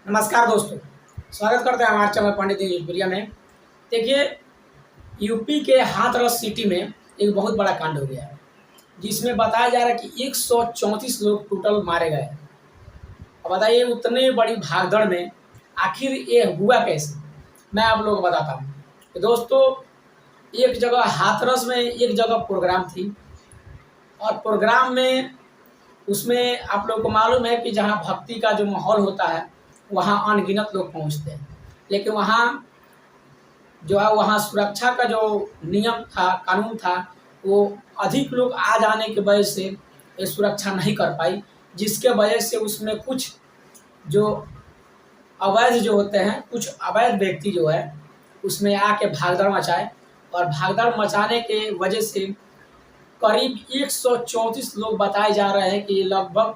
नमस्कार दोस्तों, स्वागत करते हैं हमारे चैनल पंडित न्यूज़ में। देखिए, यूपी के हाथरस सिटी में एक बहुत बड़ा कांड हो गया है, जिसमें बताया जा रहा है कि 134 लोग टोटल मारे गए हैं। अब बताइए, उतने बड़ी भागदौड़ में आखिर ये हुआ कैसे? मैं आप लोगों को बताता हूँ। तो दोस्तों, एक जगह हाथरस में एक जगह प्रोग्राम थी, और प्रोग्राम में उसमें आप लोगों को मालूम है कि जहाँ भक्ति का जो माहौल होता है, वहाँ अनगिनत लोग पहुँचते हैं। लेकिन वहाँ जो है, वहाँ सुरक्षा का जो नियम था, कानून था, वो अधिक लोग आ जाने की वजह से ये सुरक्षा नहीं कर पाई, जिसके वजह से उसमें कुछ जो अवैध जो होते हैं, कुछ अवैध व्यक्ति जो है उसमें आके भागदौड़ मचाए, और भागदौड़ मचाने के वजह से करीब 134 लोग बताए जा रहे हैं कि ये लगभग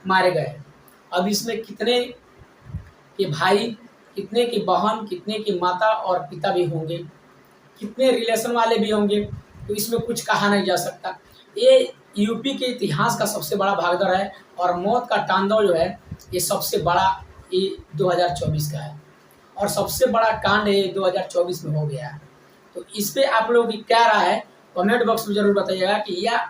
मारे गए। अब इसमें कितने के भाई, कितने की बहन, कितने की माता और पिता भी होंगे, कितने रिलेशन वाले भी होंगे, तो इसमें कुछ कहा नहीं जा सकता। ये यूपी के इतिहास का सबसे बड़ा भागदौड़ है, और मौत का तांडव जो है ये सबसे बड़ा ये 2024 का है, और सबसे बड़ा कांड ये 2024 में हो गया है। तो इस पे आप लोगों की क्या राय है, कमेंट बॉक्स में ज़रूर बताइएगा कि या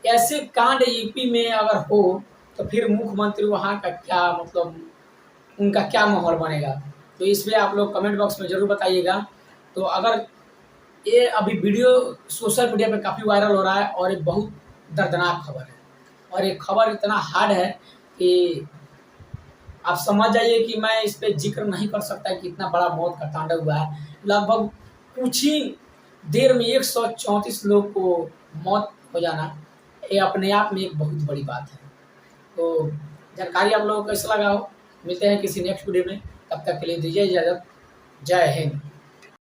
ऐसे कांड यूपी में अगर हो तो फिर मुख्यमंत्री वहाँ का क्या मतलब उनका क्या माहौल बनेगा। तो इस पे आप लोग कमेंट बॉक्स में ज़रूर बताइएगा। तो अगर ये अभी वीडियो सोशल मीडिया पे काफ़ी वायरल हो रहा है, और एक बहुत दर्दनाक खबर है, और ये खबर इतना हार्ड है कि आप समझ जाइए कि मैं इस पे जिक्र नहीं कर सकता कि इतना बड़ा मौत का तांडव हुआ है। लगभग कुछ ही देर में 134 लोग को मौत हो जाना, ये अपने आप में एक बहुत बड़ी बात है। तो जानकारी आप लोगों को कैसा लगा हो, मिलते हैं किसी नेक्स्ट वीडियो में। तब तक के लिए दीजिए इजाज़त। जय हिंद।